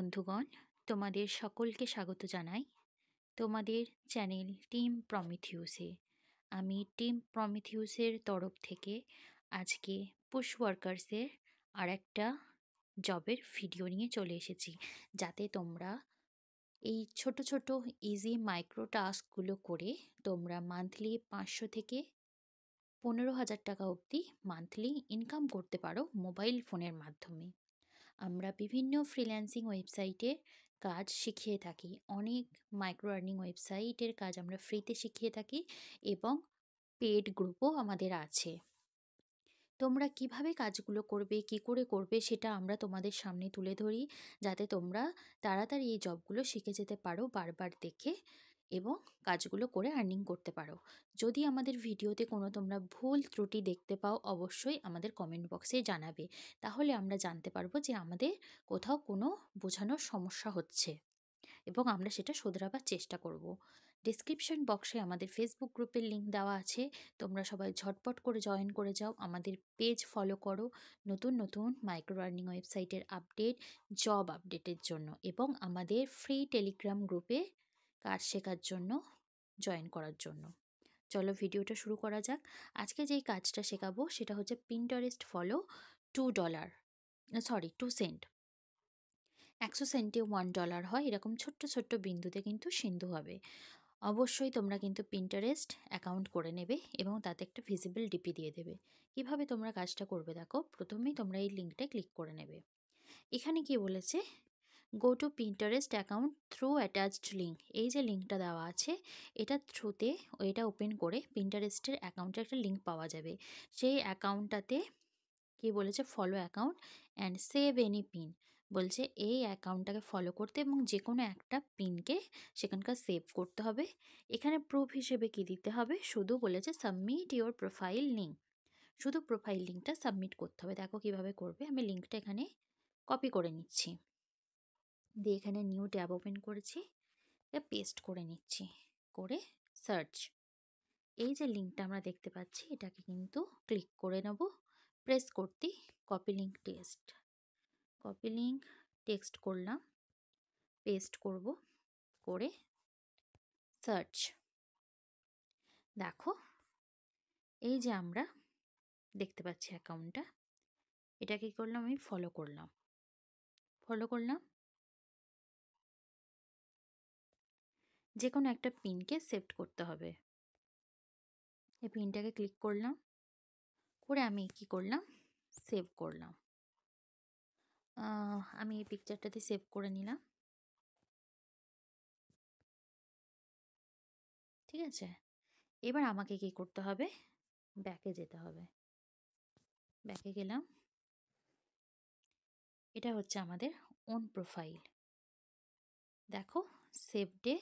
বন্ধুগণ, তোমাদের সকলকে স্বাগত জানাই তোমাদের চ্যানেল টিম প্রমিথিউসে। আমি টিম প্রমিথিউসের তরফ থেকে আজকে পুশ ওয়ার্কার্সের আর একটা জবের ভিডিও নিয়ে চলে এসেছি, যাতে তোমরা এই ছোট ছোট ইজি মাইক্রো টাস্কগুলো করে তোমরা মান্থলি 500 থেকে 15,000 টাকা অবধি মান্থলি ইনকাম করতে পারো মোবাইল ফোনের মাধ্যমে। আমরা বিভিন্ন ফ্রিল্যান্সিং ওয়েবসাইটে কাজ শিখিয়ে থাকি, অনেক মাইক্রো আর্নিং ওয়েবসাইটের কাজ আমরা ফ্রিতে শিখিয়ে থাকি এবং পেড গ্রুপও আমাদের আছে। তোমরা কিভাবে কাজগুলো করবে, কি করে করবে, সেটা আমরা তোমাদের সামনে তুলে ধরি, যাতে তোমরা তাড়াতাড়ি এই জবগুলো শিখে যেতে পারো বারবার দেখে এবং কাজগুলো করে আর্নিং করতে পারো। যদি আমাদের ভিডিওতে কোনো তোমরা ভুল ত্রুটি দেখতে পাও, অবশ্যই আমাদের কমেন্ট বক্সে জানাবে, তাহলে আমরা জানতে পারবো যে আমাদের কোথাও কোনো বোঝানোর সমস্যা হচ্ছে এবং আমরা সেটা শোধরাবার চেষ্টা করব। ডেসক্রিপশন বক্সে আমাদের ফেসবুক গ্রুপের লিঙ্ক দেওয়া আছে, তোমরা সবাই ঝটপট করে জয়েন করে যাও, আমাদের পেজ ফলো করো নতুন নতুন মাইক্রো আর্নিং ওয়েবসাইটের আপডেট, জব আপডেটের জন্য এবং আমাদের ফ্রি টেলিগ্রাম গ্রুপে কাজ শেখার জন্য জয়েন করার জন্য। চলো ভিডিওটা শুরু করা যাক। আজকে যেই কাজটা শেখাবো সেটা হচ্ছে পিন্টারেস্ট ফলো $2, 2 সেন্ট। 100 সেন্টে $1 হয়, এরকম ছোট্ট ছোট্ট বিন্দুতে কিন্তু সিন্ধু হবে। অবশ্যই তোমরা কিন্তু পিন্টারেস্ট অ্যাকাউন্ট করে নেবে এবং তাতে একটা ভিজিবল ডিপি দিয়ে দেবে। কিভাবে তোমরা কাজটা করবে দেখো, প্রথমেই তোমরা এই লিঙ্কটা ক্লিক করে নেবে। এখানে কি বলেছে, go to Pinterest account through attached link. এই যে লিঙ্কটা দেওয়া আছে, এটা থ্রুতে এটা ওপেন করে পিন্টারেস্টের অ্যাকাউন্টের একটা লিঙ্ক পাওয়া যাবে। সেই অ্যাকাউন্টটাতে কি বলেছে, follow account and save any pin. বলছে এই অ্যাকাউন্টটাকে ফলো করতে এবং যে কোনো একটা পিনকে সেখানকার সেভ করতে হবে। এখানে প্রুফ হিসেবে কি দিতে হবে, শুধু বলেছে সাবমিট ইওর প্রোফাইল লিঙ্ক, শুধু প্রোফাইল লিঙ্কটা সাবমিট করতে হবে। দেখো কিভাবে করবে, আমি লিঙ্কটা এখানে কপি করে নিচ্ছি, দিয়ে এখানে নিউ ট্যাব ওপেন করেছি, পেস্ট করে নিচ্ছি, করে সার্চ। এই যে লিঙ্কটা আমরা দেখতে পাচ্ছি এটাকে কিন্তু ক্লিক করে নেব, প্রেস করতে কপি লিঙ্ক টেক্সট করলাম, পেস্ট করব, করে সার্চ। দেখো এই যে আমরা দেখতে পাচ্ছি অ্যাকাউন্টটা, এটা কি করলাম, আমি ফলো করলাম। যে কোনো একটা পিনকে সেভ করতে হবে। এই পিনটাকে ক্লিক করলাম, করে আমি কি করলাম, সেভ করলাম। আমি এই পিকচারটাতে সেভ করে নিলাম, ঠিক আছে। এবার আমাকে কি করতে হবে, ব্যাকে যেতে হবে। ব্যাকে গেলাম, এটা হচ্ছে আমাদের ওন প্রোফাইল। দেখো সেভডে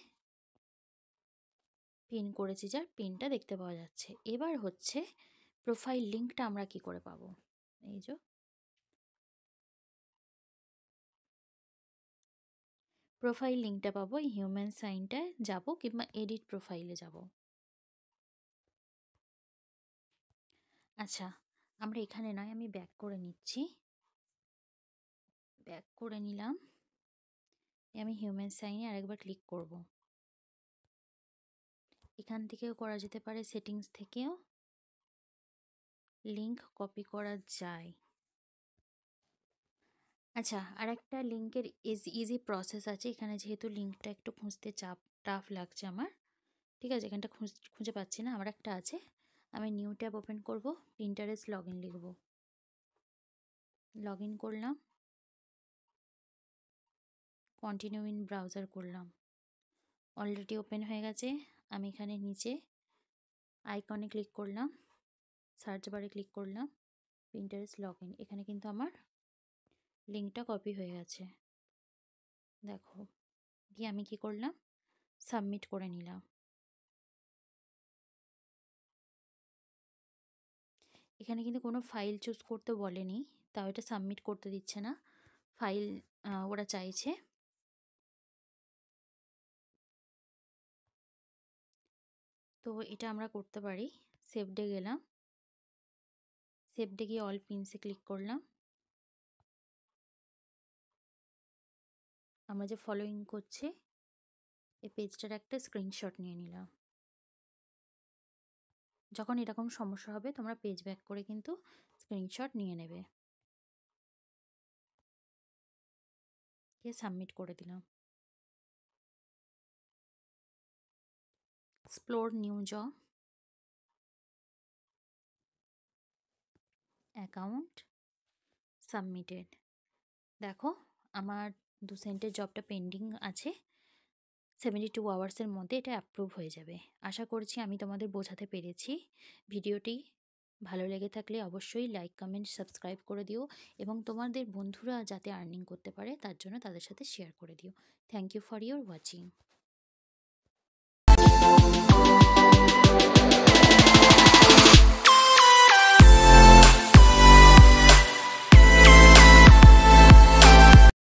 পিন করেছি, যার পিনটা দেখতে পাওয়া যাচ্ছে। এবার হচ্ছে প্রোফাইল লিঙ্কটা আমরা কি করে পাবো, এই যে প্রোফাইল লিঙ্কটা পাবো, এই হিউম্যান সাইনটায় যাব কিংবা এডিট প্রোফাইলে যাব। আচ্ছা, আমরা এখানে নয়, আমি ব্যাক করে নিচ্ছি, ব্যাক করে নিলাম। আমি হিউম্যান সাইনে আরেকবার ক্লিক করব। এখান থেকেও করা যেতে পারে, সেটিংস থেকেও লিঙ্ক কপি করা যায়। আচ্ছা, আর একটা লিঙ্কের ইজি প্রসেস আছে। এখানে যেহেতু লিঙ্কটা একটু খুঁজতে টাফ লাগছে আমার, ঠিক আছে, এখানটা খুঁজে পাচ্ছি না, আমার একটা আছে। আমি নিউ ট্যাব ওপেন করব, পিন্টারেস্ট লগ ইন লিখব, লগ ইন করলাম, কন্টিনিউ ইন ব্রাউজার করলাম, অলরেডি ওপেন হয়ে গেছে। আমি এখানে নিচে আইকনে ক্লিক করলাম, সার্চ বারে ক্লিক করলাম, পিন্টারেস্ট লগ ইন। এখানে কিন্তু আমার লিঙ্কটা কপি হয়ে গেছে, দেখো। দিয়ে আমি কি করলাম, সাবমিট করে নিলাম। এখানে কিন্তু কোনো ফাইল চুজ করতে বলেনি, তাও এটা সাবমিট করতে দিচ্ছে না, ফাইল ওরা চাইছে। তো এটা আমরা করতে পারি, সেভডে গেলাম, সেভডে গিয়ে অল পিনসে ক্লিক করলাম, আমরা যে ফলোইং করছি এই পেজটার একটা স্ক্রিনশট নিয়ে নিলাম। যখন এরকম সমস্যা হবে তোমরা পেজ ব্যাক করে কিন্তু স্ক্রিনশট নিয়ে নেবে। সাবমিট করে দিলাম। Explore new job, account, submitted. দেখো আমার 2 সেন্টের জবটা পেন্ডিং আছে, 72 আওয়ার্সের মধ্যে এটা অ্যাপ্রুভ হয়ে যাবে। আশা করছি আমি তোমাদের বোঝাতে পেরেছি। ভিডিওটি ভালো লেগে থাকলে অবশ্যই লাইক, কমেন্ট, সাবস্ক্রাইব করে দিও এবং তোমাদের বন্ধুরা যাতে আর্নিং করতে পারে তার জন্য তাদের সাথে শেয়ার করে দিও। Thank you for your watching.